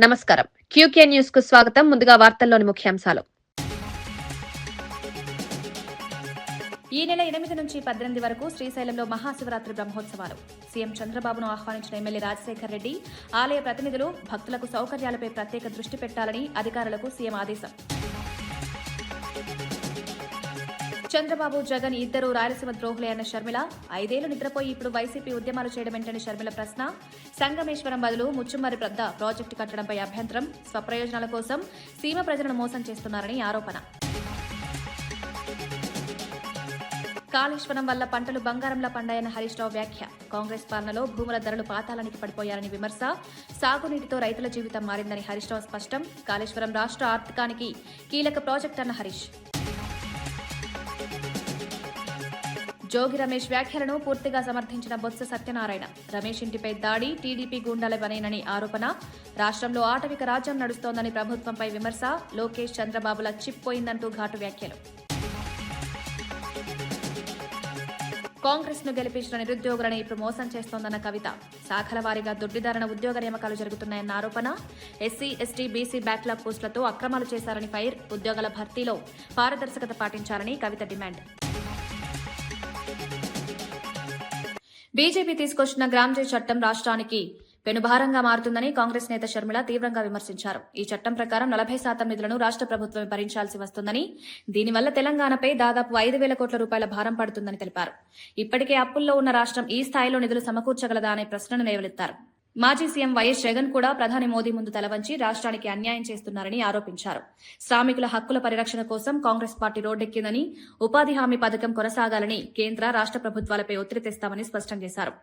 నమస్కారం. QK news కు స్వాగతం. ముందుగా వార్తల్లోని ముఖ్యాంశాలు. ఈ నెల 8 నుంచి 18 వరకు శ్రీశైలంలో మహాశివరాత్రి బ్రహ్మోత్సవాలు. సీఎం చంద్రబాబును ఆహ్వానించిన ఎమ్మెల్యే రాజశేఖర్ రెడ్డి, ఆలయ ప్రతినిధులు భక్తులకు సౌకర్యాలపై ప్రత్యేక దృష్టి పెట్టాలని అధికారులకు సీఎం ఆదేశం. చంద్రబాబు, జగన్ ఇద్దరు రాయలసీమ ద్రోహులే అన్న షర్మిల, 5 ఏళ్లు నిద్రపోయి ఇప్పుడు వైసీపీ ఉద్యమాలు చేయడమేంటని షర్మిల ప్రశ్న. సంగమేశ్వరం బదులు ముచ్చుమర్రి పెద్ద ప్రాజెక్టు కట్టడంపై అభ్యంతరం. స్వప్రయోజనాల కోసం సీమ ప్రజలను మోసం చేస్తున్నారని ఆరోపణ. కాళేశ్వరం వల్ల పంటలు బంగారంలా పండాయన్న హరీష్ రావు వ్యాఖ్య. కాంగ్రెస్ పాలనలో భూముల ధరలు పాతాళానికి పడిపోయారని విమర్శ. సాగునీటితో రైతుల జీవితం మారిందని హరీష్ రావు స్పష్టం. కాళేశ్వరం రాష్ట్ర ఆర్థికానికి కీలక ప్రాజెక్ట్ అన్న హరీష్. జోగి రమేష్ వ్యాఖ్యలను పూర్తిగా సమర్థించిన బొత్స సత్యనారాయణ. రమేష్ ఇంటిపై దాడి టీడీపీ గూండాల పనేనని ఆరోపణ. రాష్ట్రంలో ఆటవిక రాజ్యం నడుస్తోందని ప్రభుత్వంపై విమర్శ. లోకేష్, చంద్రబాబుల చిప్పోయిందంటూ ఘాటు వ్యాఖ్యలు. కాంగ్రెస్ ను గెలిపించిన నిరుద్యోగులను ఇప్పుడు మోసం చేస్తోందన్న కవిత. శాఖల వారీగా దొడ్డిదారణ ఉద్యోగ నియామకాలు జరుగుతున్నాయన్న ఆరోపణ. ఎస్సీ, ఎస్టీ, బీసీ బ్యాక్లాగ్ పోస్టులతో అక్రమాలు చేశారని ఫైర్. ఉద్యోగాల భర్తీలో పారదర్శకత పాటించాలని కవిత డిమాండ్. బీజేపీ తీసుకొచ్చిన గ్రామ్జీ చట్టం రాష్ట్రానికి పెనుభారంగా మారుతుందని కాంగ్రెస్ నేత షర్మిల తీవ్రంగా విమర్శించారు. ఈ చట్టం ప్రకారం 40% నిధులను రాష్ట్ర ప్రభుత్వమే భరించాల్సి వస్తుందని, దీనివల్ల తెలంగాణపై దాదాపు 5,000 కోట్ల రూపాయల భారం పడుతుందని తెలిపారు. ఇప్పటికే అప్పుల్లో ఉన్న రాష్ట్రం ఈ స్థాయిలో నిధులు సమకూర్చగలదా అనే ప్రశ్నను లేవనెత్తారు. మాజీ సీఎం వైఎస్ జగన్ కూడా ప్రధాని మోదీ ముందు తలవంచి రాష్ట్రానికి అన్యాయం చేస్తున్నారని ఆరోపించారు. శ్రామికుల హక్కుల పరిరక్షణ కోసం కాంగ్రెస్ పార్టీ రోడ్డెక్కిందని, ఉపాధి హామీ పథకం కొనసాగాలని కేంద్ర, రాష్ట్ర ప్రభుత్వాలపై ఒత్తిడి తెస్తామని స్పష్టం చేశారు.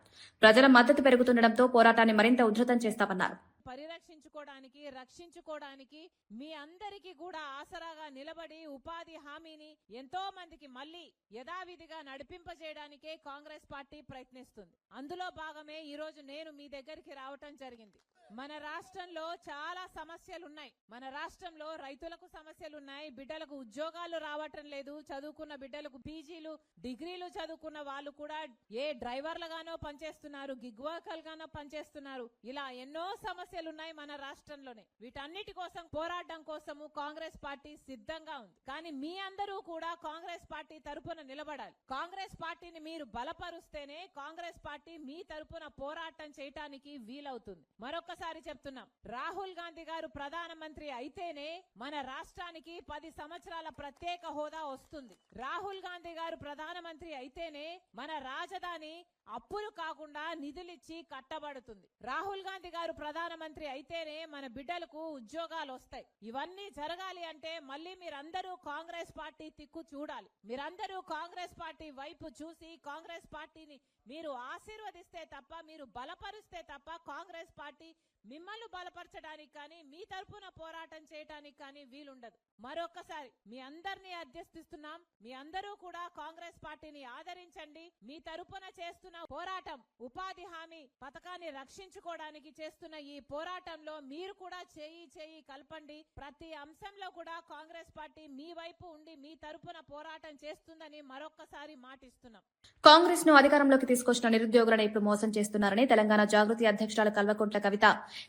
ప్రజల మద్దతు పెరుగుతుండటంతో పోరాటాన్ని మరింత ఉధృతం చేస్తామన్నారు. పరిరక్షించుకోవడానికి, రక్షించుకోవడానికి మీ అందరికీ కూడా ఆసరాగా నిలబడి ఉపాధి హామీని ఎంతో మందికి మళ్లీ యథావిధిగా నడిపింపజేయడానికే కాంగ్రెస్ పార్టీ ప్రయత్నిస్తుంది. అందులో భాగమే ఈ రోజు నేను మీ దగ్గరికి రావటం జరిగింది. మన రాష్ట్రంలో చాలా సమస్యలున్నాయి. మన రాష్ట్రంలో రైతులకు సమస్యలున్నాయి. బిడ్డలకు ఉద్యోగాలు రావటం లేదు. చదువుకున్న బిడ్డలకు పీజీలు, డిగ్రీలు చదువుకున్న వాళ్ళు కూడా ఏ డ్రైవర్లుగానో పనిచేస్తున్నారు, గిగ్ వర్కర్లుగానో పనిచేస్తున్నారు. ఇలా ఎన్నో సమస్యలున్నాయి మన రాష్ట్రంలోనే. వీటన్నిటి కోసం పోరాటం కోసము కాంగ్రెస్ పార్టీ సిద్ధంగా ఉంది. కానీ మీ అందరూ కూడా కాంగ్రెస్ పార్టీ తరపున నిలబడాలి. కాంగ్రెస్ పార్టీని మీరు బలపరుస్తేనే కాంగ్రెస్ పార్టీ మీ తరపున పోరాటం చేయటానికి వీలవుతుంది. మరొకసారి చెప్తున్నాం, రాహుల్ గాంధీ గారు ప్రధానమంత్రి అయితేనే మన రాష్ట్రానికి 10 సంవత్సరాల ప్రత్యేక హోదా వస్తుంది. రాహుల్ గాంధీ గారు ప్రధానమంత్రి అయితేనే మన రాజధాని అప్పులు కాకుండా నిధులిచ్చి కట్టబడుతుంది. రాహుల్ గాంధీ గారు ప్రధానమంత్రి అయితేనే మన బిడ్డలకు ఉద్యోగాలు వస్తాయి. ఇవన్నీ జరగాలి అంటే మళ్ళీ మీరందరూ కాంగ్రెస్ పార్టీ తిక్కు చూడాలి. మీరందరూ కాంగ్రెస్ పార్టీ వైపు చూసి కాంగ్రెస్ పార్టీని మీరు ఆశీర్వదిస్తే తప్ప, మీరు బలపరిస్తే తప్ప కాంగ్రెస్ పార్టీ మిమ్మల్ని బలపరచడానికి కానీ, మీ తరపున పోరాటం చేయడానికి కానీ వీలుండదు. మరొకసారి మీ అందరినీ అధ్యస్థిస్తున్నాం. మీ అందరూ కూడా కాంగ్రెస్ పార్టీని ఆదరించండి. మీ తరపున చేస్తున్న పోరాటం, ఉపాధి హామీ పథకాన్ని రక్షించుకోవడానికి చేస్తున్న ఈ పోరాటంలో మీరు కూడా చేయి కలపండి. ప్రతి అంశంలో కూడా కాంగ్రెస్ పార్టీ మీ వైపు ఉండి మీ తరపున పోరాటం చేస్తుందని మరొక్కసారి మాటిస్తున్నాం. కాంగ్రెస్ ను అధికారంలోకి తీసుకొచ్చిన నిరుద్యోగులను ఇప్పుడు మోసం చేస్తున్నారని తెలంగాణ జాగృతి అధ్యక్షురాలు కల్వకుంట్ల కవిత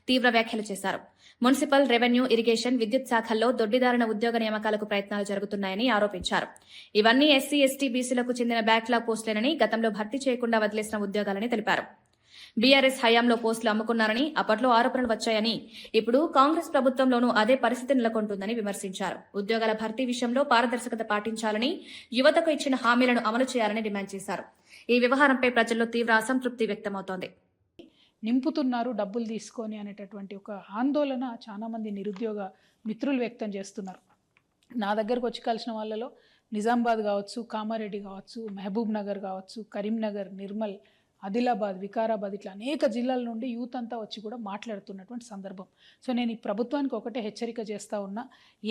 తీవ్ర వ్యాఖ్యలు చేశారు. మున్సిపల్, రెవెన్యూ, ఇరిగేషన్, విద్యుత్ శాఖల్లో దొడ్డిదారణ ఉద్యోగ నియామకాలకు ప్రయత్నాలు జరుగుతున్నాయని ఆరోపించారు. ఇవన్నీ ఎస్సీ, ఎస్టీ, బీసీలకు చెందిన బ్యాక్లాగ్ పోస్టులేనని, గతంలో భర్తీ చేయకుండా వదిలేసిన ఉద్యోగాలని తెలిపారు. బీఆర్ఎస్ హయాంలో పోస్టులు అమ్ముకున్నారని, అప్పట్లో ఆరోపణలు వచ్చాయని, ఇప్పుడు కాంగ్రెస్ ప్రభుత్వంలోనూ అదే పరిస్థితి నెలకొంటుందని విమర్శించారు. ఉద్యోగాల భర్తీ విషయంలో పారదర్శకత పాటించాలని, యువతకు ఇచ్చిన హామీలను అమలు చేయాలని డిమాండ్ చేశారు. ఈ వ్యవహారంపై ప్రజల్లో తీవ్ర అసంతృప్తి వ్యక్తమవుతోంది. నింపుతున్నారు డబ్బులు తీసుకొని అనేటటువంటి ఒక ఆందోళన చాలామంది నిరుద్యోగ మిత్రులు వ్యక్తం చేస్తున్నారు. నా దగ్గరకు వచ్చి కలిసిన వాళ్ళలో నిజామాబాద్ కావచ్చు, కామారెడ్డి కావచ్చు, మహబూబ్ నగర్ కావచ్చు, కరీంనగర్, నిర్మల్, ఆదిలాబాద్, వికారాబాద్, ఇట్లా అనేక జిల్లాల నుండి యూత్ అంతా వచ్చి కూడా మాట్లాడుతున్నటువంటి సందర్భం. సో నేను ఈ ప్రభుత్వానికి ఒకటే హెచ్చరిక చేస్తూ ఉన్నా,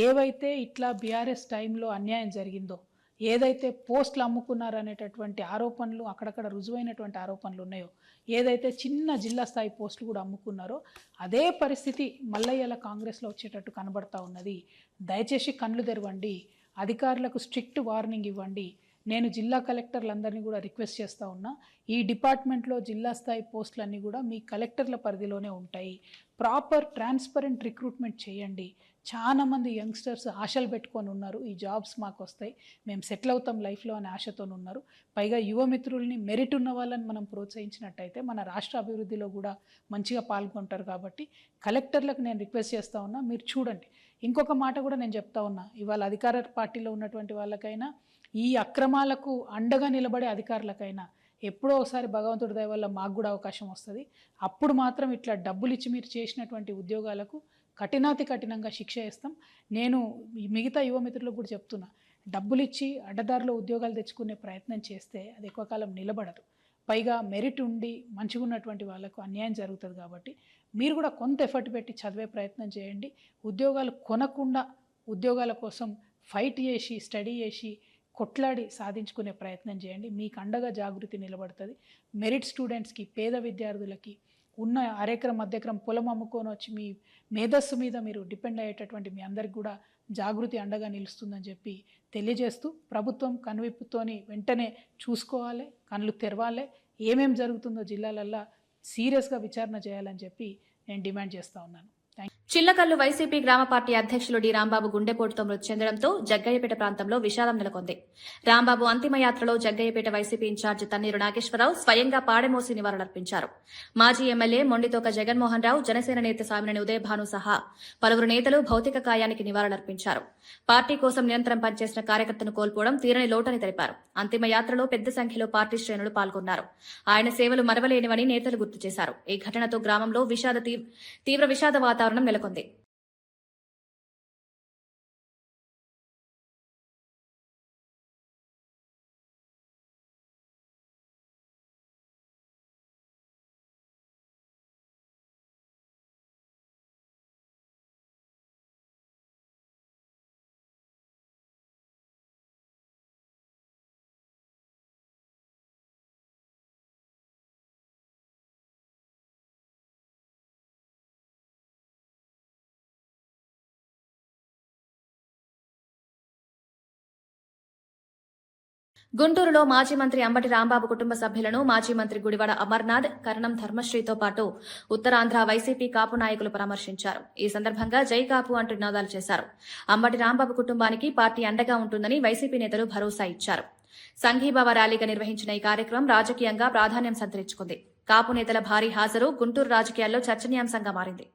ఏవైతే ఇట్లా బీఆర్ఎస్ టైంలో అన్యాయం జరిగిందో, ఏదైతే పోస్టులు అమ్ముకున్నారనేటటువంటి ఆరోపణలు, అక్కడక్కడ రుజువైనటువంటి ఆరోపణలు ఉన్నాయో, ఏదైతే చిన్న జిల్లా స్థాయి పోస్టులు కూడా అమ్ముకున్నారో, అదే పరిస్థితి మల్లయ్యల కాంగ్రెస్లో వచ్చేటట్టు కనబడతా ఉన్నది. దయచేసి కళ్ళు తెరవండి, అధికారులకు స్ట్రిక్ట్ వార్నింగ్ ఇవ్వండి. నేను జిల్లా కలెక్టర్లందరినీ కూడా రిక్వెస్ట్ చేస్తూ ఉన్నా, ఈ డిపార్ట్మెంట్లో జిల్లా స్థాయి పోస్టులన్నీ కూడా మీ కలెక్టర్ల పరిధిలోనే ఉంటాయి. ప్రాపర్ ట్రాన్స్పరెంట్ రిక్రూట్మెంట్ చేయండి. చాలా మంది యంగ్స్టర్స్ ఆశలు పెట్టుకొని ఉన్నారు, ఈ జాబ్స్ మాకు వస్తాయి, మేము సెటిల్ అవుతాం లైఫ్లో అనే ఆశతో ఉన్నారు. పైగా యువమిత్రుల్ని, మెరిట్ ఉన్న వాళ్ళని మనం ప్రోత్సహించినట్టయితే మన రాష్ట్ర అభివృద్ధిలో కూడా మంచిగా పాల్గొంటారు. కాబట్టి కలెక్టర్లకు నేను రిక్వెస్ట్ చేస్తూ ఉన్నా, మీరు చూడండి. ఇంకొక మాట కూడా నేను చెప్తా ఉన్నా, ఇవాళ అధికార పార్టీలో ఉన్నటువంటి వాళ్ళకైనా, ఈ అక్రమాలకు అండగా నిలబడే అధికారులకైనా ఎప్పుడో ఒకసారి భగవంతుడి దయ వల్ల మాకు కూడా అవకాశం వస్తుంది. అప్పుడు మాత్రం ఇట్లా డబ్బులు ఇచ్చి మీరు చేసినటువంటి ఉద్యోగాలకు కఠినాతి కఠినంగా శిక్ష వేస్తాం. నేను మిగతా యువమిత్రులకు కూడా చెప్తున్నా, డబ్బులు ఇచ్చి అడ్డదారిలో ఉద్యోగాలు తెచ్చుకునే ప్రయత్నం చేస్తే అది ఎక్కువ కాలం నిలబడదు. పైగా మెరిట్ ఉండి మంచిగా ఉన్నటువంటి వాళ్ళకు అన్యాయం జరుగుతుంది. కాబట్టి మీరు కూడా కొంత ఎఫర్ట్ పెట్టి చదివే ప్రయత్నం చేయండి. ఉద్యోగాలు కొనకుండా ఉద్యోగాల కోసం ఫైట్ చేసి, స్టడీ చేసి, కొట్లాడి సాధించుకునే ప్రయత్నం చేయండి. మీకు అండగా జాగృతి నిలబడుతుంది. మెరిట్ స్టూడెంట్స్కి, పేద విద్యార్థులకి, ఉన్న అరెకరం మధ్యకరం పొలం అమ్ముకొని వచ్చి మీ మేధస్సు మీద మీరు డిపెండ్ అయ్యేటటువంటి మీ అందరికి కూడా జాగృతి అండగా నిలుస్తుందని చెప్పి తెలియజేస్తూ, ప్రభుత్వం కనువిప్పుతోని వెంటనే చూసుకోవాలి, కళ్ళు తెరవాలి, ఏమేం జరుగుతుందో జిల్లాలల్లో సీరియస్గా విచారణ చేయాలని చెప్పి నేను డిమాండ్ చేస్తూ ఉన్నాను. చిల్లకల్లు వైసీపీ గ్రామ పార్టీ అధ్యక్షులు డి రాంబాబు గుండెపోటుతో మృతి చెందడంతో జగ్గయ్యపేట ప్రాంతంలో విషాదం నెలకొంది. రాంబాబు అంతిమయాత్రలో జగ్గయ్యపేట వైసీపీ ఇన్ఛార్జి తన్నీరు నాగేశ్వరరావు స్వయంగా పాడెమోసి నివాళులర్పించారు. మాజీ ఎమ్మెల్యే మొండితోక జగన్మోహన్ రావు, జనసేన నేత సామినేని ఉదయభాను సహా పలువురు నేతలు భౌతిక కాయానికి నివాళులర్పించారు. పార్టీ కోసం నిరంతరం పనిచేసిన కార్యకర్తను కోల్పోవడం తీరని లోటని తెలిపారు. అంతిమయాత్రలో పెద్ద సంఖ్యలో పార్టీ శ్రేణులు పాల్గొన్నారు. ఆయన సేవలు మరవలేనివని నేతలు గుర్తు చేశారు. ఈ ఘటనతో గ్రామంలో తీవ్ర విషాద వాతావరణం నెలకొంది. గుంటూరులో మాజీ మంత్రి అంబటి రాంబాబు కుటుంబ సభ్యులను మాజీ మంత్రి గుడివాడ అమర్నాథ్, కరణం ధర్మశ్రీతో పాటు ఉత్తరాంధ్ర వైసీపీ కాపు నాయకులు పరామర్శించారు. ఈ సందర్భంగా జై కాపు అంటూ నినాదాలు చేశారు. అంబటి రాంబాబు కుటుంబానికి పార్టీ అండగా ఉంటుందని వైసీపీ నేతలు భరోసా ఇచ్చారు. సంఘీభావ ర్యాలీగా నిర్వహించిన ఈ కార్యక్రమం రాజకీయంగా ప్రాధాన్యం సంతరించుకుంది. కాపు నేతల భారీ హాజరు గుంటూరు రాజకీయాల్లో చర్చనీయాంశంగా మారింది.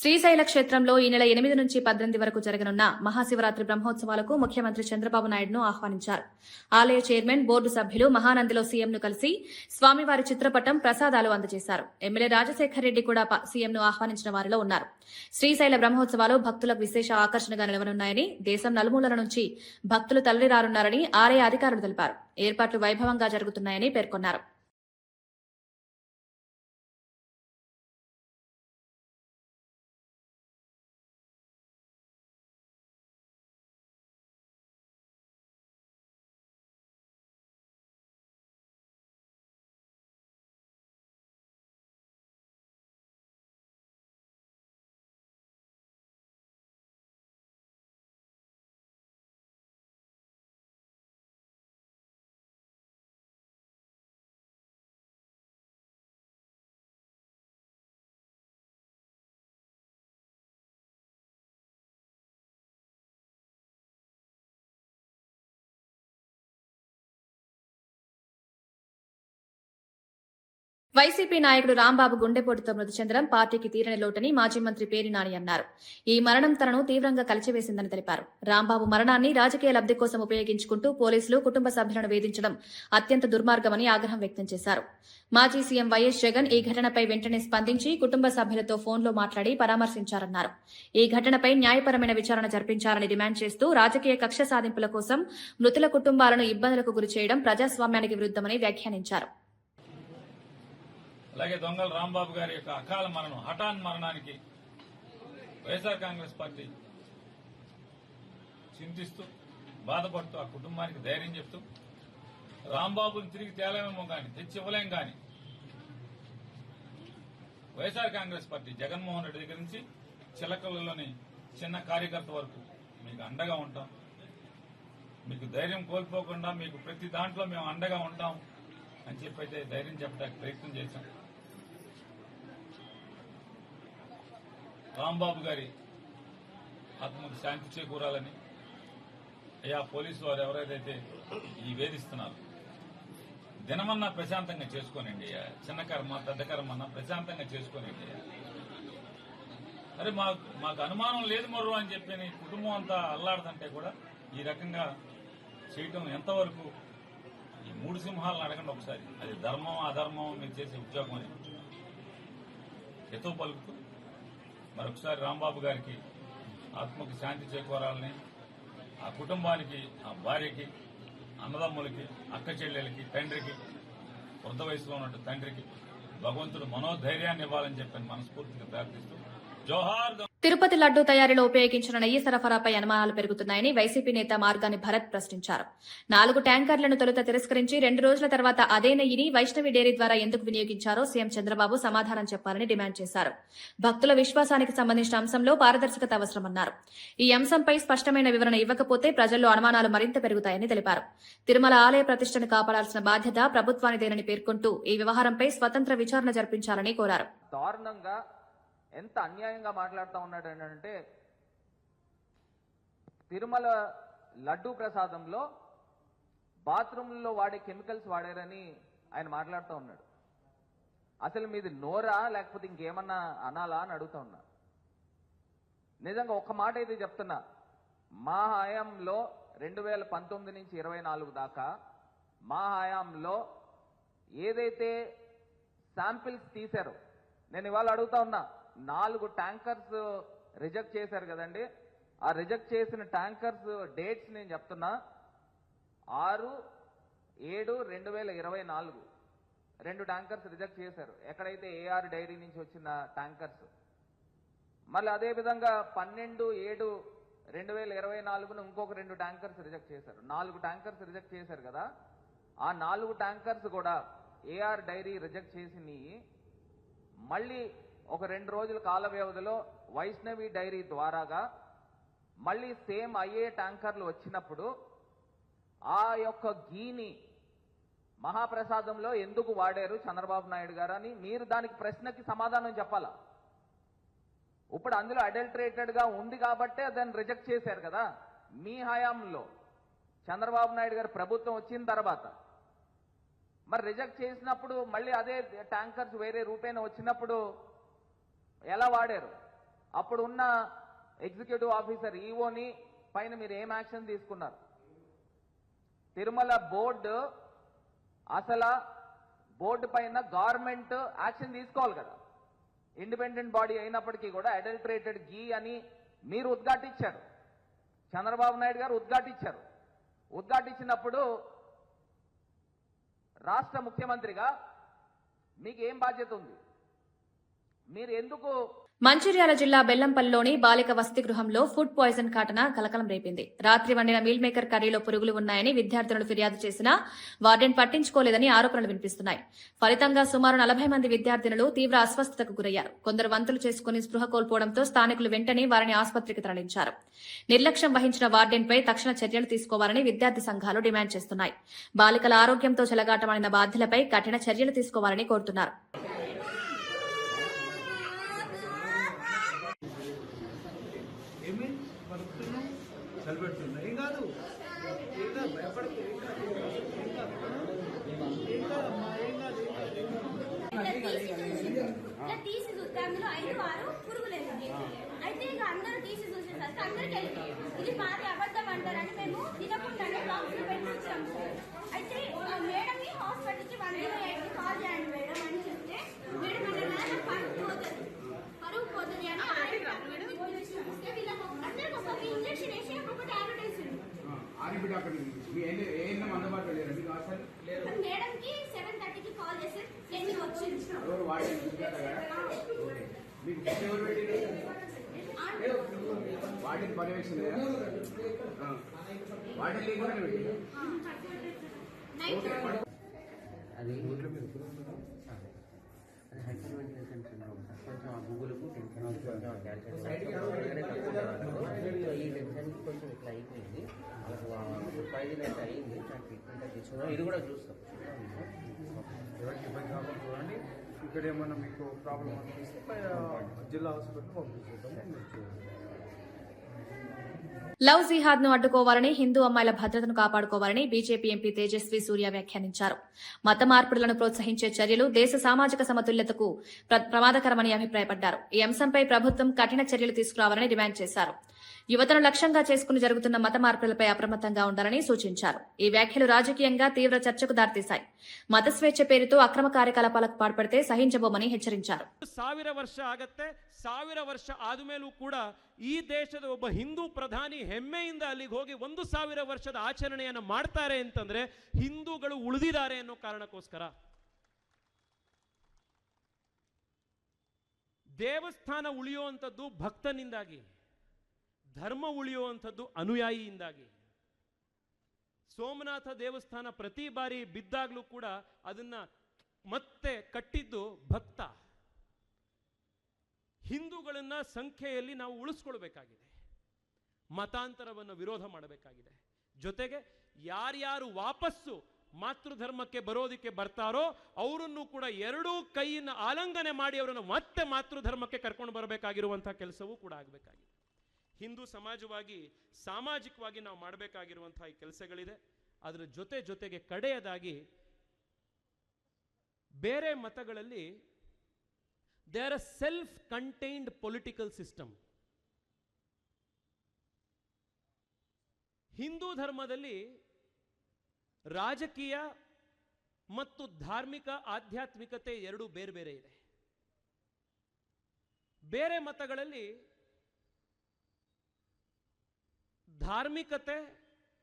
శ్రీశైల క్షేత్రంలో ఈ నెల 8 నుంచి 18 వరకు జరగనున్న మహాశివరాత్రి బ్రహ్మోత్సవాలకు ముఖ్యమంత్రి చంద్రబాబు నాయుడును ఆహ్వానించారు. ఆలయ చైర్మన్, బోర్డు సభ్యులు మహానందిలో సీఎంను కలిసి స్వామివారి చిత్రపటం, ప్రసాదాలు అందజేశారు. ఎమ్మెల్యే రాజశేఖర్ రెడ్డి కూడా సీఎంను ఆహ్వానించిన వారిలో ఉన్నారు. శ్రీశైల బ్రహ్మోత్సవాలు భక్తులకు విశేష ఆకర్షణగా నిలవనున్నాయని, దేశం నలుమూలల నుంచి భక్తులు తరలిరానున్నారని ఆలయ అధికారులు తెలిపారు. ఏర్పాట్లు వైభవంగా జరుగుతున్నాయని పేర్కొన్నారు. వైసీపీ నాయకుడు రాంబాబు గుండెపోటుతో మృతి చెందడం పార్టీకి తీరని లోటని మాజీ మంత్రి పేర్ని నాని అన్నారు. ఈ మరణం తనను తీవ్రంగా కలిచివేసిందని తెలిపారు. రాంబాబు మరణాన్ని రాజకీయ లబ్ధి కోసం ఉపయోగించుకుంటూ పోలీసులు కుటుంబ సభ్యులను వేధించడం అత్యంత దుర్మార్గమని ఆగ్రహం వ్యక్తం చేశారు. మాజీ సీఎం వైఎస్ జగన్ ఈ ఘటనపై వెంటనే స్పందించి కుటుంబ సభ్యులతో ఫోన్లో మాట్లాడి పరామర్శించారన్నారు. ఈ ఘటనపై న్యాయపరమైన విచారణ జరిపించాలని డిమాండ్ చేస్తూ రాజకీయ కక్ష సాధింపుల కోసం మృతుల కుటుంబాలను ఇబ్బందులకు గురిచేయడం ప్రజాస్వామ్యానికి విరుద్దమని వ్యాఖ్యానించారు. అలాగే దొంగల రాంబాబు గారి యొక్క అకాల మరణం, హఠాన్ మరణానికి వైఎస్ఆర్ కాంగ్రెస్ పార్టీ చింతిస్తూ బాధపడుతూ ఆ కుటుంబానికి ధైర్యం చెప్తూ రాంబాబుని తిరిగి తేలేమేమో కానీ తెచ్చి ఇవ్వలేం కానీ వైఎస్ఆర్ కాంగ్రెస్ పార్టీ జగన్మోహన్ రెడ్డి దగ్గర నుంచి చిలకలలోని చిన్న కార్యకర్త వరకు మీకు అండగా ఉంటాం. మీకు ధైర్యం కోల్పోకుండా మీకు ప్రతి దాంట్లో మేము అండగా ఉంటాం అని చెప్పైతే ధైర్యం చెప్పడానికి ప్రయత్నం చేశాం. రాంబాబు గారి ఆత్మకు శాంతి చేకూరాలని అయ్యా పోలీసు వారు ఎవరైతే ఈ వేధిస్తున్నారు దినమన్నా ప్రశాంతంగా చేసుకోనండి. చిన్న కర్మ పెద్ద కర్మన్నా ప్రశాంతంగా చేసుకోనండి. అరే మాకు అనుమానం లేదు మరో అని చెప్పి కుటుంబం అంతా అల్లాడుతుంటే కూడా ఈ రకంగా చేయటం ఎంతవరకు? ఈ మూడు సింహాలను అడగండి ఒకసారి. అది ధర్మం అధర్మం మీరు చేసే ఉద్యోగం అని ఎతో పలుకుతూ మరొకసారి రాంబాబు గారికి ఆత్మకి శాంతి చేకూరాలని, ఆ కుటుంబానికి, ఆ భార్యకి, అన్నదమ్ములకి, అక్క చెల్లెలకి, తండ్రికి, వృద్ధ వయసులో ఉన్న తండ్రికి భగవంతుడు మనోధైర్యాన్ని ఇవ్వాలని చెప్పని మనస్ఫూర్తిగా ప్రార్థిస్తూ జోహార్. తిరుపతి లడ్డూ తయారీలో ఉపయోగించిన నెయ్యి సరఫరాపై అనుమానాలు పెరుగుతున్నాయని వైసీపీ నేత మార్గాని భరత్ ప్రశ్నించారు. 4 ట్యాంకర్లను తొలుత తిరస్కరించి 2 రోజుల తర్వాత అదే నెయ్యిని వైష్ణవి డైరీ ద్వారా ఎందుకు వినియోగించారో సీఎం చంద్రబాబు సమాధానం చెప్పాలని డిమాండ్ చేశారు. భక్తుల విశ్వాసానికి సంబంధించిన అంశంలో పారదర్శకత అవసరమన్నారు. ఈ అంశంపై స్పష్టమైన వివరణ ఇవ్వకపోతే ప్రజల్లో అనుమానాలు మరింత పెరుగుతాయని తెలిపారు. తిరుమల ఆలయ ప్రతిష్టను కాపాడాల్సిన బాధ్యత ప్రభుత్వానిదేనని పేర్కొంటూ ఈ వ్యవహారంపై స్వతంత్ర విచారణ జరిపించాలని కోరారు. ఎంత అన్యాయంగా మాట్లాడుతూ ఉన్నాడు అంటే, తిరుమల లడ్డూ ప్రసాదంలో బాత్రూంలో వాడే కెమికల్స్ వాడారని ఆయన మాట్లాడుతూ ఉన్నాడు. అసలు మీది నోరా లేకపోతే ఇంకేమన్నా అనాలా అని అడుగుతా ఉన్నా. నిజంగా ఒక్క మాట అయితే చెప్తున్నా, మా హయాంలో 2019 నుంచి 24 దాకా మా హయాంలో ఏదైతే శాంపిల్స్ తీశారో, నేను ఇవాళ అడుగుతా ఉన్నా, 4 ట్యాంకర్స్ రిజెక్ట్ చేశారు కదండి. ఆ రిజెక్ట్ చేసిన ట్యాంకర్స్ డేట్స్ నేను చెప్తున్నా. 6/7/2024 2 ట్యాంకర్స్ రిజెక్ట్ చేశారు, ఎక్కడైతే ఏఆర్ డైరీ నుంచి వచ్చిన ట్యాంకర్స్. మళ్ళీ అదేవిధంగా 12/7/2024 ఇంకొక 2 ట్యాంకర్స్ రిజెక్ట్ చేశారు. 4 ట్యాంకర్స్ రిజెక్ట్ చేశారు కదా. ఆ 4 ట్యాంకర్స్ కూడా ఏఆర్ డైరీ రిజెక్ట్ చేసినవి మళ్ళీ ఒక 2 రోజుల కాల వ్యవధిలో వైష్ణవి డైరీ ద్వారాగా మళ్ళీ సేమ్ అయ్యే ట్యాంకర్లు వచ్చినప్పుడు ఆ యొక్క గీని మహాప్రసాదంలో ఎందుకు వాడారు చంద్రబాబు నాయుడు గారు అని మీరు దానికి ప్రశ్నకి సమాధానం చెప్పాలా. ఇప్పుడు అందులో అడల్టరేటెడ్ గా ఉంది కాబట్టే దాన్ని రిజెక్ట్ చేశారు కదా. మీ హయాంలో చంద్రబాబు నాయుడు గారు ప్రభుత్వం వచ్చిన తర్వాత మరి రిజెక్ట్ చేసినప్పుడు మళ్ళీ అదే ట్యాంకర్స్ వేరే రూపేణ వచ్చినప్పుడు ఎలా వాడారు? అప్పుడు ఉన్న ఎగ్జిక్యూటివ్ ఆఫీసర్ ఈఓని పైన మీరు ఏం యాక్షన్ తీసుకున్నారు? తిరుమల బోర్డు అసలు బోర్డు పైన గవర్నమెంట్ యాక్షన్ తీసుకోవాలి కదా. ఇండిపెండెంట్ బాడీ అయినప్పటికీ కూడా అడల్టరేటెడ్ గీ అని మీరు ఉద్ఘాటించారు, చంద్రబాబు నాయుడు గారు ఉద్ఘాటించారు. ఉద్ఘాటించినప్పుడు రాష్ట్ర ముఖ్యమంత్రిగా మీకు ఏం బాధ్యత ఉంది? మీరు ఎందుకు? మంచిర్యాల జిల్లా బెల్లంపల్లిలోని బాలిక వసతి గృహంలో ఫుడ్ పాయిజన్ ఘటన కలకలం రేపింది. రాత్రి వండిన మీల్ మేకర్ కర్రీలో పురుగులు ఉన్నాయని విద్యార్థులను ఫిర్యాదు చేసినా వార్డెన్ పట్టించుకోలేదని ఆరోపణలు వినిపిస్తున్నాయి. ఫలితంగా సుమారు 40 మంది విద్యార్థినులు తీవ్ర అస్వస్థతకు గురయ్యారు. కొందరు వంతులు చేసుకుని స్పృహ కోల్పోవడంతో స్థానికులు వెంటనే వారిని ఆసుపత్రికి తరలించారు. నిర్లక్ష్యం వహించిన వార్డెన్పై తక్షణ చర్యలు తీసుకోవాలని విద్యార్థి సంఘాలు డిమాండ్ చేస్తున్నాయి. బాలికల ఆరోగ్యంతో చెలగాటమాడిన బాధ్యులపై కఠిన చర్యలు తీసుకోవాలని కోరుతున్నారు. ఏం కాదు, భయపడదు. ఇలా తీసి చూస్తే అందులో 5-6 పురుగులు వెళ్ళింది. అయితే ఇక అందరూ తీసి చూసేసరికి అందరికి వెళ్ళింది. ఇది మాది అబద్ధం అంటారని మేము తినకుండానే బాక్స్ లో పెట్టి వచ్చాము సార్. అయితే మేడం ని హాస్పిటల్కి 108కి కాల్ చేయండి మేడం అని చెప్తే మేడం అంటే పరుగు పోతుంది అని అందరికి ఒక్కొక్క ఇంజక్షన్ వేసి ఒక్కొక్క టాబ్లెట్ వేసింది. మేడంకి 7:30కి కాల్ చేసి నేను వచ్చింది. వాటిని పర్యవేక్షణ వాటిని అది హైపర్ వెంటిలేషన్ సిండ్రోమ్ సార్. కొంచెం ఆ గూగుల్కు టెన్షన్ ఈ టెన్షన్కి కొంచెం ఇట్లా అయిపోయింది. వాళ్ళకు ఫైల్ అయితే అయింది. ట్రీట్మెంట్ తీసుకున్నాం. ఇది కూడా చూస్తాం. ఎవరికి ఇబ్బంది కాకుండా చూడండి. ఇక్కడ ఏమన్నా మీకు ప్రాబ్లం అనిపిస్తే జిల్లా హాస్పిటల్ పంపించేద్దాం. లవ్ జిహాద్ ను అడ్డుకోవాలని, హిందూ అమ్మాయిల భద్రతను కాపాడుకోవాలని బీజేపీ ఎంపీ తేజస్వి సూర్య వ్యాఖ్యానించారు. మత మార్పిడులను ప్రోత్సహించే చర్యలు దేశ సామాజిక సమతుల్యతకు ప్రమాదకరమని అభిప్రాయపడ్డారు. ఈ అంశంపై ప్రభుత్వం కఠిన చర్యలు తీసుకురావాలని డిమాండ్ చేశారు. యువతను లక్ష్యంగా చేసుకుని జరుగుతున్న మత మార్పులపై అప్రమత్తంగా ఉండాలని సూచించారు. ఈ వ్యాఖ్యలు రాజకీయంగా తీవ్ర చర్చకు దారితీశాయి. మత స్వేచ్ఛ పేరుతో అక్రమ కార్యకలాపాలకు పాల్పడితే సహించబోమని హెచ్చరించారు. 1000 ವರ್ಷ ಆಗತ್ತೆ. 1000 ವರ್ಷ ಆದಮೇಲೂ ಕೂಡ ಈ ದೇಶದ ಒಬ್ಬ ಹಿಂದೂ ಪ್ರಧಾನಿ ಹೆಮ್ಮೆಯಿಂದ ಅಲ್ಲಿಗೆ ಹೋಗಿ 1000 ವರ್ಷದ ಆಚರಣೆಯನ್ನು ಮಾಡ್ತಾರೆ ಅಂತಂದ್ರೆ ಹಿಂದೂಗಳು ಉಳಿದಿದ್ದಾರೆ ಅನ್ನೋ ಕಾರಣಕ್ಕೋಸ್ಕರ. ದೇವಸ್ಥಾನ ಉಳಿಯುವಂಥದ್ದು ಭಕ್ತನಿಂದಾಗಿ, ಧರ್ಮ ಉಳಿಯುವಂಥದ್ದು ಅನುಯಾಯಿಯಿಂದಾಗಿ. ಸೋಮನಾಥ ದೇವಸ್ಥಾನ ಪ್ರತಿ ಬಾರಿ ಬಿದ್ದಾಗಲೂ ಕೂಡ ಅದನ್ನ ಮತ್ತೆ ಕಟ್ಟಿದ್ದು ಭಕ್ತ. ಹಿಂದೂಗಳನ್ನ ಸಂಖ್ಯೆಯಲ್ಲಿ ನಾವು ಉಳಿಸ್ಕೊಳ್ಬೇಕಾಗಿದೆ. ಮತಾಂತರವನ್ನು ವಿರೋಧ ಮಾಡಬೇಕಾಗಿದೆ. ಜೊತೆಗೆ ಯಾರ್ಯಾರು ವಾಪಸ್ಸು ಮಾತೃಧರ್ಮಕ್ಕೆ ಬರೋದಕ್ಕೆ ಬರ್ತಾರೋ ಅವರನ್ನು ಕೂಡ ಎರಡೂ ಕೈಯಿಂದ ಆಲಂಘನೆ ಮಾಡಿ ಅವರನ್ನು ಮತ್ತೆ ಮಾತೃಧರ್ಮಕ್ಕೆ ಕರ್ಕೊಂಡು ಬರಬೇಕಾಗಿರುವಂತಹ ಕೆಲಸವೂ ಕೂಡ ಆಗಬೇಕಾಗಿದೆ. ಹಿಂದೂ ಸಮಾಜವಾಗಿ, ಸಾಮಾಜಿಕವಾಗಿ ನಾವು ಮಾಡಬೇಕಾಗಿರುವಂತಹ ಈ ಕೆಲಸಗಳಿದೆ. ಅದರ ಜೊತೆಗೆ ಕಡೆಯದಾಗಿ ಬೇರೆ ಮತಗಳಲ್ಲಿ they are a self contained political system. Hindu ಧರ್ಮದಲ್ಲಿ ರಾಜಕೀಯ ಮತ್ತು ಧಾರ್ಮಿಕ ಆಧ್ಯಾತ್ಮಿಕತೆ ಎರಡೂ ಬೇರೆ ಬೇರೆ ಇದೆ. ಬೇರೆ ಮತಗಳಲ್ಲಿ ಧಾರ್ಮಿಕತೆ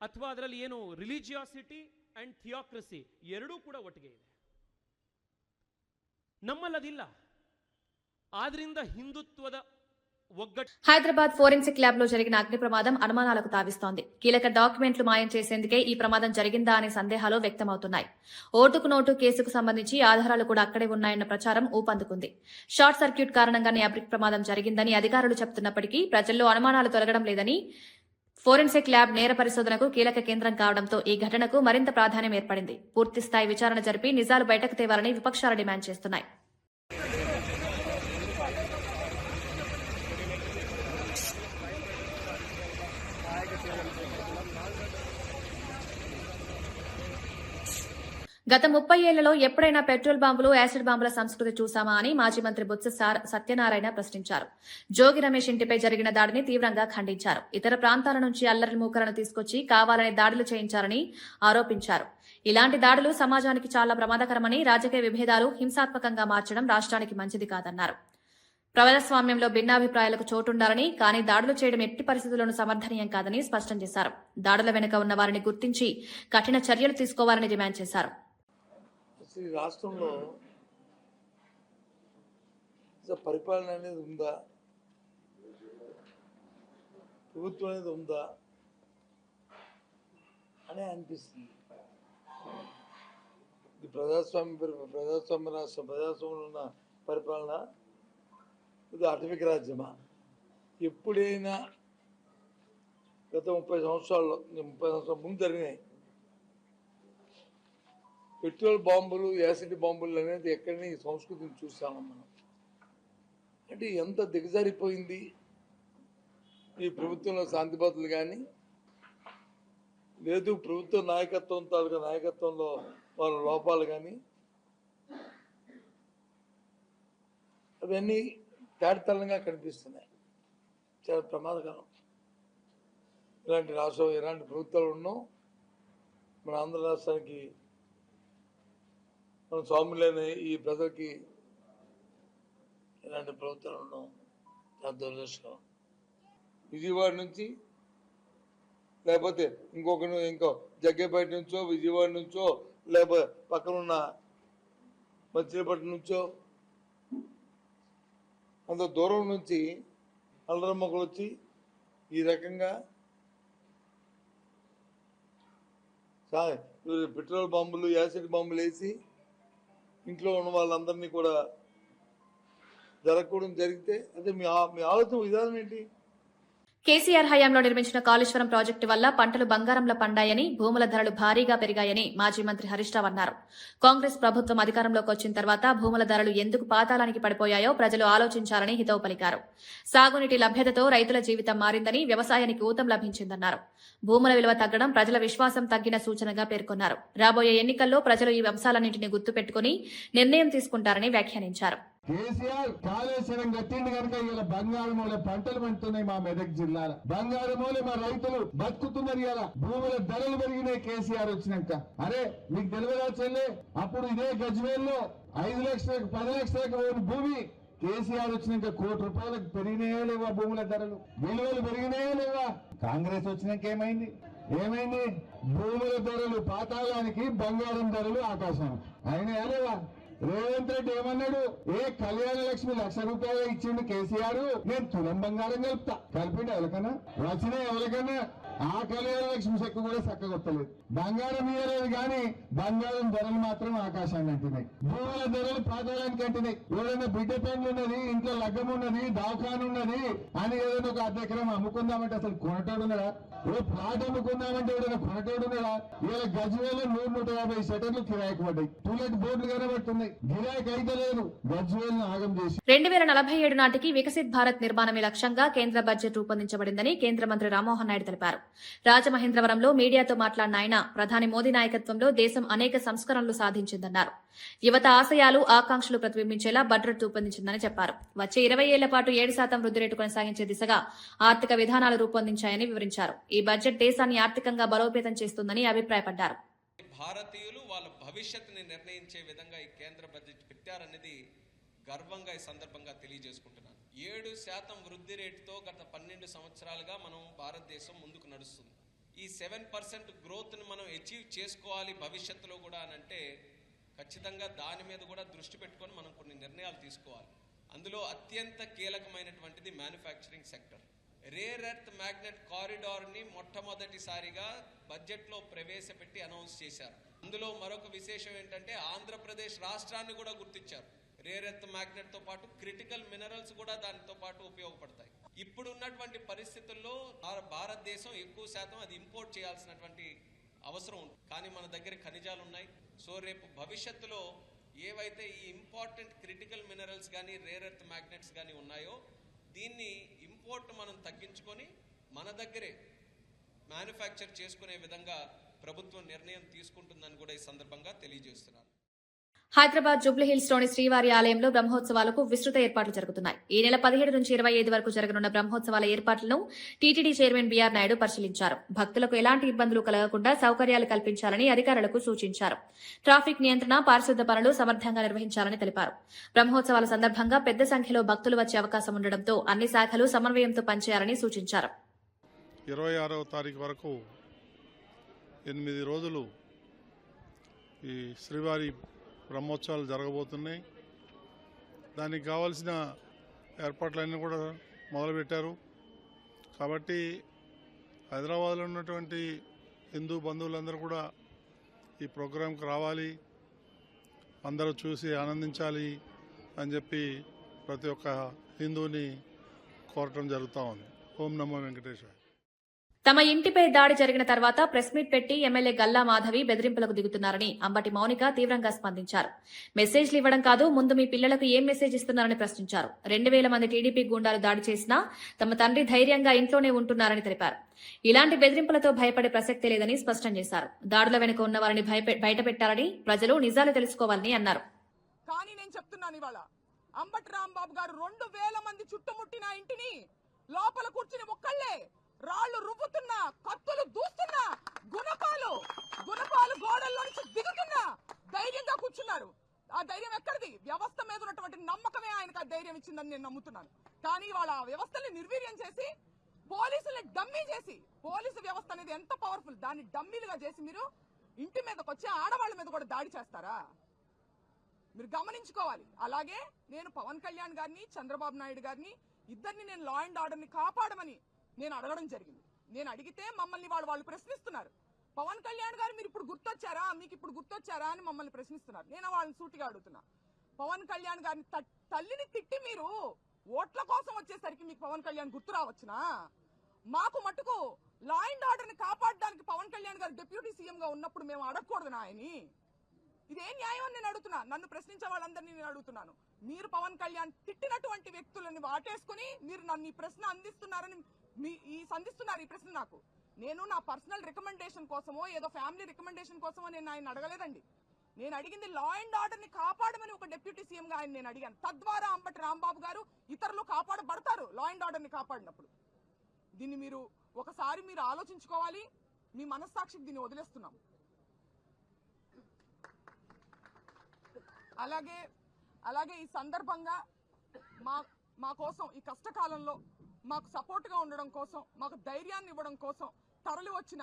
ಅಥವಾ ಅದರಲ್ಲಿ ಏನು ರಿಲಿಜಿಯಾಸಿಟಿ ಅಂಡ್ ಥಿಯೋಕ್ರಸಿ ಎರಡೂ ಕೂಡ ಒಟ್ಟಿಗೆ ಇದೆ. ನಮ್ಮಲ್ಲದಿಲ್ಲ. ಆದ್ರಿಂದ ಹಿಂದುತ್ವದ హైదరాబాద్ ఫోరెన్సిక్ ల్యాబ్ లో జరిగిన అగ్ని ప్రమాదం అనుమానాలకు తావిస్తోంది. కీలక డాక్యుమెంట్లు మాయం చేసేందుకే ఈ ప్రమాదం జరిగిందా అనే సందేహాలు వ్యక్తమవుతున్నాయి. ఓటుకు నోటు కేసుకు సంబంధించి ఆధారాలు కూడా అక్కడే ఉన్నాయన్న ప్రచారం ఊపందుకుంది. షార్ట్ సర్క్యూట్ కారణంగానే అగ్ని ప్రమాదం జరిగిందని అధికారులు చెబుతున్నప్పటికీ ప్రజల్లో అనుమానాలు తొలగడం లేదని. ఫోరెన్సిక్ ల్యాబ్ నేర పరిశోధనకు కీలక కేంద్రం కావడంతో ఈ ఘటనకు మరింత ప్రాధాన్యం ఏర్పడింది. పూర్తిస్థాయి విచారణ జరిపి నిజాలు బయటకు తేవాలని విపక్షాలు డిమాండ్ చేస్తున్నాయి. గత 30 ఏళ్లలో ఎప్పుడైనా పెట్రోల్ బాంబులు, యాసిడ్ బాంబుల సంస్కృతి చూశామా అని మాజీ మంత్రి బొత్స సత్యనారాయణ ప్రశ్నించారు. జోగి రమేష్ ఇంటిపై జరిగిన దాడిని తీవ్రంగా ఖండించారు. ఇతర ప్రాంతాల నుంచి అల్లరి మూకలను తీసుకొచ్చి కావాలని దాడులు చేయించారని ఆరోపించారు. ఇలాంటి దాడులు సమాజానికి చాలా ప్రమాదకరమని, రాజకీయ విభేదాలు హింసాత్మకంగా మార్చడం రాష్ట్రానికి మంచిది కాదన్నారు. ప్రజాస్వామ్యంలో భిన్నాభిప్రాయాలకు చోటుండాలని, కానీ దాడులు చేయడం ఎట్టి పరిస్థితుల్లోనూ సమర్థనీయం కాదని స్పష్టం చేశారు. దాడుల వెనుక ఉన్న వారిని గుర్తించి కఠిన చర్యలు తీసుకోవాలని డిమాండ్ చేశారు. ఈ రాష్ట్రంలో పరిపాలన అనేది ఉందా, ప్రభుత్వం అనేది ఉందా అని అనిపిస్తుంది. ఇది ప్రజాస్వామ్య రాష్ట్రం, ప్రజాస్వామ్యంలో ఉన్న పరిపాలన, ఇది అటవిక రాజ్యమా? ఎప్పుడైనా గత 30 సంవత్సరాల ముందు జరిగినాయి పెట్రోల్ బాంబులు, యాసిడ్ బాంబులు అనేది ఎక్కడైనా ఈ సంస్కృతిని చూసాము మనం. అంటే ఎంత దిగజారిపోయింది ఈ ప్రభుత్వంలో శాంతి భద్రతలు కానీ, లేదు ప్రభుత్వ నాయకత్వంలో వాళ్ళ లోపాలు కానీ. అవన్నీ తేటతెల్లంగా కనిపిస్తున్నాయి. చాలా ప్రమాదకరం. ఇలాంటి రాష్ట్రం ఇలాంటి ప్రభుత్వాలు ఉన్నాం. మన ఆంధ్ర రాష్ట్రానికి మన స్వాములైన ఈ ప్రజలకి ఇలాంటి ప్రభుత్వాలు ఉన్నాం. చాలా దురదృష్టం. విజయవాడ నుంచి లేకపోతే ఇంకో జగ్గేపేట నుంచో విజయవాడ నుంచో లేకపోతే పక్కనున్న మచిలీపట్నం నుంచో అంత దూరం నుంచి అల్లరి మొక్కలు వచ్చి ఈ రకంగా పెట్రోల్ బాంబులు యాసిడ్ బాంబులు వేసి ఇంట్లో ఉన్న వాళ్ళందరినీ కూడా జరగకూడదు. జరిగితే అదే మీ ఆలోచన విధానం ఏంటి? కేసీఆర్ హయాంలో నిర్మించిన కాళేశ్వరం ప్రాజెక్టు వల్ల పంటలు బంగారంలో పండాయని, భూముల ధరలు భారీగా పెరిగాయని మాజీ మంత్రి హరీష్ రావు అన్నారు. కాంగ్రెస్ ప్రభుత్వం అధికారంలోకి వచ్చిన తర్వాత భూముల ధరలు ఎందుకు పాతాళానికి పడిపోయాయో ప్రజలు ఆలోచించాలని హితవు పలికారు. సాగునీటి లభ్యతతో రైతుల జీవితం మారిందని, వ్యవసాయానికి ఊతం లభించిందన్నారు. భూముల విలువ తగ్గడం ప్రజల విశ్వాసం తగ్గిన సూచనగా పేర్కొన్నారు. రాబోయే ఎన్నికల్లో ప్రజలు ఈ అంశాలన్నింటినీ గుర్తుపెట్టుకుని నిర్ణయం తీసుకుంటారని వ్యాఖ్యానించారు. కేసీఆర్ కాళేశ్వరం కట్టింది కనుక ఇలా బంగారు మూల పంటలు పండుతున్నాయి. మా మెదక్ జిల్లాలో బంగారు మూల మా రైతులు బతుకుతున్నారు. ఇలా భూముల ధరలు పెరిగినాయి కేసీఆర్ వచ్చినాక. అరే మీకు తెలియదా చెల్లె, అప్పుడు ఇదే గజ్వేల్లో 5 లక్షలకు 10 లక్షలకు భూమి కేసీఆర్ వచ్చినాక ₹1 కోటి పెరిగినాయో లేవా? భూముల ధరలు విలువలు పెరిగినాయో లేవా? కాంగ్రెస్ వచ్చినాక ఏమైంది? భూముల ధరలు పాతాళానికి, బంగారం ధరలు ఆకాశానికి అయినాయా లేవా? రేవంత్ రెడ్డి ఏమన్నాడు? కళ్యాణ లక్ష్మి ₹1,00,000 ఇచ్చిండు కేసీఆర్, నేను తులం బంగారం కలుపుతా. కలిపిండు ఎవరికన్నా? వచ్చిన ఎవరికన్నా? ఆ కళ్యాణ లక్ష్మి చెక్కు కూడా చక్కగొత్తలేదు. బంగారం ఇయ్యలేదు కానీ బంగారం ధరలు మాత్రం ఆకాశాన్ని అంటున్నాయి. భూముల ధరలు పాతాళానికి అంటున్నాయి. ఎవరైనా బిడ్డ పెండ్లు ఉన్నది, ఇంట్లో లగ్గం ఉన్నది, దవాఖాన ఉన్నది అని ఏదైనా ఒక 1/2 ఎకరం అమ్ముకుందామంటే అసలు కొనటోడు ఉన్నాడా? ప్లాట్ అమ్ముకుందామంటే ఎవరైనా కొనటోడు ఉన్నాడా? ఇలా గజ్వేల్లో 100-150 షటర్లు కిరాయికి పడ్డాయి. టూలెట్ బోర్డులు కనబడుతున్నాయి. గిరాయికి అయితే లేదు. గజ్వేల్ను ఆగం చేసి 2047 నాటికి వికసిత్ భారత్ నిర్మాణమే లక్ష్యంగా కేంద్ర బడ్జెట్ రూపొందించబడిందని కేంద్ర మంత్రి రామ్మోహన్ నాయుడు తెలిపారు. రాజమహేంద్రవరంలో మీడియాతో మాట్లాడిన ఆయన, ప్రధాని మోదీ నాయకత్వంలో దేశం అనేక సంస్కరణలు సాధించిందన్నారు. యువత ఆశయాలు, ఆకాంక్షలు ప్రతిబింబించేలా బడ్జెట్ రూపొందించిందని చెప్పారు. వచ్చే 20 ఏళ్ల పాటు 7% వృద్ధి రేటు కొనసాగించే దిశగా ఆర్థిక విధానాలు రూపొందించాయని వివరించారు. ఈ బడ్జెట్ దేశాన్ని ఆర్థికంగా బలోపేతం చేస్తుందని అభిప్రాయపడ్డారు. భారతీయులు వాళ్ళ భవిష్యత్తుని నిర్ణయించే విధంగా ఈ కేంద్ర బడ్జెట్ పెట్టారనేది గర్వంగా ఈ సందర్భంగా తెలియజేసుకుంటున్నాను. 7% వృద్ధి రేటుతో గత 12 సంవత్సరాలుగా మనం భారతదేశం ముందుకు నడుస్తుంది. ఈ 7% గ్రోత్ని మనం అచీవ్ చేసుకోవాలి భవిష్యత్తులో కూడా అనంటే ఖచ్చితంగా దాని మీద కూడా దృష్టి పెట్టుకొని మనం కొన్ని నిర్ణయాలు తీసుకోవాలి. అందులో అత్యంత కీలకమైనటువంటిది manufacturing sector. Rare earth magnet కారిడార్ని మొట్టమొదటిసారిగా బడ్జెట్లో ప్రవేశపెట్టి అనౌన్స్ చేశారు. అందులో మరొక విశేషం ఏంటంటే ఆంధ్రప్రదేశ్ రాష్ట్రాన్ని కూడా గుర్తించారు. రేర్ ఎర్త్ మ్యాగ్నెట్ తో పాటు క్రిటికల్ మినరల్స్ కూడా దానితో పాటు ఉపయోగపడతాయి. ఇప్పుడు ఉన్నటువంటి పరిస్థితుల్లో భారతదేశం ఎక్కువ శాతం అది ఇంపోర్ట్ చేయాల్సినటువంటి అవసరం ఉంది. కానీ మన దగ్గర ఖనిజాలు ఉన్నాయి. సో రేపు భవిష్యత్తులో ఏవైతే ఈ ఇంపార్టెంట్ క్రిటికల్ మినరల్స్ కానీ రేర్ ఎర్త్ మ్యాగ్నెట్స్ కానీ ఉన్నాయో దీన్ని ఇంపోర్ట్ మనం తగ్గించుకొని మన దగ్గరే మ్యానుఫ్యాక్చర్ చేసుకునే విధంగా ప్రభుత్వం నిర్ణయం తీసుకుంటుందని కూడా ఈ సందర్భంగా తెలియజేస్తున్నాను. హైదరాబాద్ జూబ్లీహిల్స్ లోని శ్రీవారి ఆలయంలో బ్రహ్మోత్సవాలకు విస్తృత ఏర్పాట్లు జరుగుతున్నాయి. ఈ నెల 17 నుంచి 25 వరకు జరగనున్న బ్రహ్మోత్సవాల ఏర్పాట్లను టీటీడీ చైర్మన్ బీఆర్ నాయుడు పరిశీలించారు. భక్తులకు ఎలాంటి ఇబ్బందులు కలగకుండా సౌకర్యాలు కల్పించాలని అధికారులకు సూచించారు. ట్రాఫిక్ నియంత్రణ, పారిశుద్ధ్య పనులు సమర్థంగా నిర్వహించాలని తెలిపారు. బ్రహ్మోత్సవాల సందర్భంగా పెద్ద సంఖ్యలో భక్తులు వచ్చే అవకాశం ఉండడంతో అన్ని శాఖలు సమన్వయంతో పనిచేయాలని సూచించారు. 26వ తారీఖు వరకు 8 రోజులు ఈ శ్రీవారి బ్రహ్మోత్సవాలు జరగబోతున్నాయి. దానికి కావాల్సిన ఏర్పాట్లన్నీ కూడా మొదలుపెట్టారు. కాబట్టి హైదరాబాద్లో ఉన్నటువంటి హిందూ బంధువులందరూ కూడా ఈ ప్రోగ్రాంకి రావాలి, అందరూ చూసి ఆనందించాలి అని చెప్పి ప్రతి ఒక్క హిందువుని కోరటం జరుగుతూ ఉంది. ఓం నమో వెంకటేశ్వర. తమ ఇంటిపై దాడి జరిగిన తర్వాత ప్రెస్ మీట్ పెట్టి ఎమ్మెల్యే గల్లా మాధవి బెదిరింపులకు దిగుతున్నారని అంబటి మౌనిక తీవ్రంగా స్పందించారు. మెసేజ్లు ఇవ్వడం కాదు, ముందు మీ పిల్లలకు ఏం మెసేజ్ ఇస్తున్నారని ప్రశ్నించారు. 2000 మంది టీడీపీ గూండాలు దాడి చేసినా తమ తండ్రి ధైర్యంగా ఇంట్లోనే ఉంటున్నారని తెలిపారు. ఇలాంటి బెదిరింపులతో భయపడే ప్రసక్తే లేదని స్పష్టం చేశారు. దాడుల వెనుక ఉన్న వారిని బయటపెట్టాలని, ప్రజలు నిజాలు తెలుసుకోవాలని అన్నారు. కానీ నేను చెప్తున్నాను, ఇవాళ అంబటి రాంబాబు గారు 2000 మంది చుట్టుముట్టిన ఇంటిని లోపల కూర్చుని ఒక్కళ్లే రాళ్లు రువ్వుతున్నా, కత్తులు దూస్తున్నా, గుణపాలు గోడల్లో నుంచి దిగుతున్నా ధైర్యంగా కూర్చున్నారు. ఆ ధైర్యం ఎక్కడిది? వ్యవస్థ మీద ఉన్నటువంటి నమ్మకమే ఆయనకు ఆ ధైర్యం ఇచ్చిందని నేను నమ్ముతున్నాను. కానీ వాళ్ళ ఆ వ్యవస్థని నిర్వీర్యం చేసి, పోలీసుల్ని డమ్మీ చేసి, పోలీసు వ్యవస్థ అనేది ఎంత పవర్ఫుల్, దాన్ని డమ్మీలుగా చేసి మీరు ఇంటి మీదకి వచ్చి ఆడవాళ్ళ మీద కూడా దాడి చేస్తారా? మీరు గమనించుకోవాలి. అలాగే నేను పవన్ కళ్యాణ్ గారిని, చంద్రబాబు నాయుడు గారిని ఇద్దరిని నేను లా అండ్ ఆర్డర్ని కాపాడమని నేను అడగడం జరిగింది. నేను అడిగితే మమ్మల్ని వాళ్ళు ప్రశ్నిస్తున్నారు. పవన్ కళ్యాణ్ గారు మీరు ఇప్పుడు గుర్తొచ్చారా, మీకు ఇప్పుడు గుర్తొచ్చారా అని మమ్మల్ని ప్రశ్నిస్తున్నారు. నేను వాళ్ళని సూటిగా అడుగుతున్నా, పవన్ కళ్యాణ్ గారిని తల్లిని తిట్టి మీరు ఓట్ల కోసం వచ్చేసరికి మీకు పవన్ కళ్యాణ్ గుర్తు రావచ్చునా? మాకు మటుకు లా అండ్ ఆర్డర్ని కాపాడడానికి పవన్ కళ్యాణ్ గారు డిప్యూటీ సీఎం గా ఉన్నప్పుడు మేము అడగకూడదు ఆయన్ని? ఇదే న్యాయం అని నేను అడుగుతున్నా. నన్ను ప్రశ్నించే వాళ్ళందరినీ నేను అడుగుతున్నాను. మీరు పవన్ కళ్యాణ్ తిట్టినటువంటి వ్యక్తులని వాటేసుకుని మీరు నన్ను ఈ ప్రశ్న అందిస్తున్నారని సంధిస్తున్నారు ఈ ప్రశ్న నాకు. నేను నా పర్సనల్ రికమెండేషన్ కోసమో ఏదో ఫ్యామిలీ రికమెండేషన్ కోసమో నేను ఆయన అడగలేదండి. నేను అడిగింది లా అండ్ ఆర్డర్ ని కాపాడమని ఒక డిప్యూటీ సీఎం గా ఆయన నేను అడిగాను. తద్వారా అంబటి రాంబాబు గారు ఇతరులు కాపాడబడతారు లా అండ్ ఆర్డర్ ని కాపాడినప్పుడు. దీన్ని మీరు ఒకసారి మీరు ఆలోచించుకోవాలి. మీ మనస్సాక్షికి దీన్ని వదిలేస్తున్నాం. అలాగే ఈ సందర్భంగా మా కోసం ఈ కష్టకాలంలో మాకు సపోర్ట్గా ఉండడం కోసం, మాకు ధైర్యాన్ని ఇవ్వడం కోసం తరలి వచ్చిన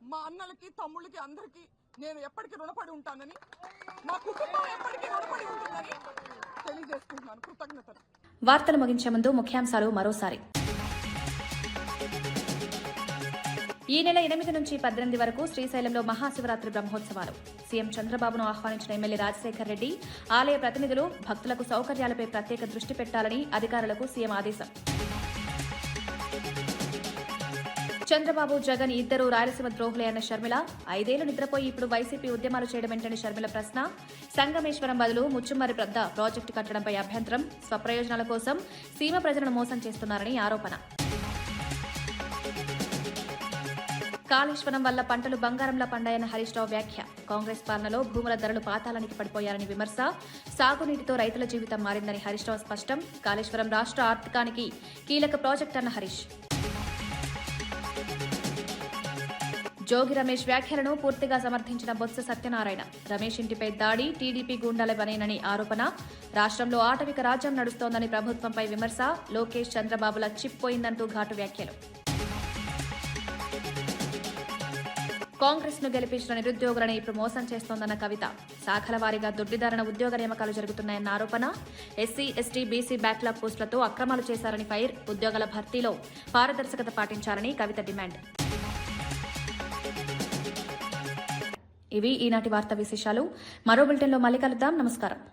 మా అన్నలకి, తమ్ముళ్ళకి అందరికీ నేను ఎప్పటికీ రుణపడి ఉంటానని, మా కుటుంబం ఎప్పటికీ రుణపడి ఉంటుందని తెలియజేసుకుంటున్నాను. కృతజ్ఞతలు. వార్తలు ముగించే ముందు ముఖ్యాంశాలు మరోసారి. ఈ నెల 8 నుంచి 18 వరకు శ్రీశైలంలో మహాశివరాత్రి బ్రహ్మోత్సవాలు. సీఎం చంద్రబాబును ఆహ్వానించిన ఎమ్మెల్యే రాజశేఖర్ రెడ్డి, ఆలయ ప్రతినిధులు భక్తులకు సౌకర్యాలపై ప్రత్యేక దృష్టి పెట్టాలని అధికారులకు సీఎం ఆదేశం. చంద్రబాబు, జగన్ ఇద్దరు రాయలసీమ ద్రోహులే అన్న షర్మిల, 5 ఏళ్లు నిద్రపోయి ఇప్పుడు వైసీపీ ఉద్యమాలు చేయడం ఏంటని షర్మిల ప్రశ్న. సంగమేశ్వరం బదులు ముచ్చుమర్రి పెద్ద ప్రాజెక్టు కట్టడంపై అభ్యంతరం. స్వప్రయోజనాల కోసం సీమ ప్రజలను మోసం చేస్తున్నారని ఆరోపణ. కాళేశ్వరం వల్ల పంటలు బంగారంలా పండాయన్న హరీష్ రావు వ్యాఖ్య. కాంగ్రెస్ పాలనలో భూముల ధరలు పాతాళానికి పడిపోయారని విమర్శ. సాగునీటితో రైతుల జీవితం మారిందని హరీష్ రావు స్పష్టం. కాళేశ్వరం రాష్ట్ర ఆర్థికానికి కీలక ప్రాజెక్ట్ అన్న హరీష్. జోగి రమేష్ వ్యాఖ్యలను పూర్తిగా సమర్థించిన బొత్స సత్యనారాయణ. రమేష్ ఇంటిపై దాడి టీడీపీ గూండాల పనేనని ఆరోపణ. రాష్ట్రంలో ఆటవిక రాజ్యం నడుస్తోందని ప్రభుత్వంపై విమర్శ. లోకేష్, చంద్రబాబుల చిప్పోయిందంటూ ఘాటు వ్యాఖ్యలు. కాంగ్రెస్ ను గెలిపించిన నిరుద్యోగులను ఇప్పుడు మోసం చేస్తోందన్న కవిత. శాఖల వారీగా దొడ్డిదారణ ఉద్యోగ నియామకాలు జరుగుతున్నాయన్న ఆరోపణ. ఎస్సీ, ఎస్టీ, బీసీ బ్యాక్లాగ్ పోస్టులతో అక్రమాలు చేశారని ఫైర్. ఉద్యోగాల భర్తీలో పారదర్శకత పాటించాలని కవిత డిమాండ్. ఇవి ఈనాటి వార్తా విశేషాలు. మరో బులెటిన్లో మళ్ళీ కలుద్దాం. నమస్కారం.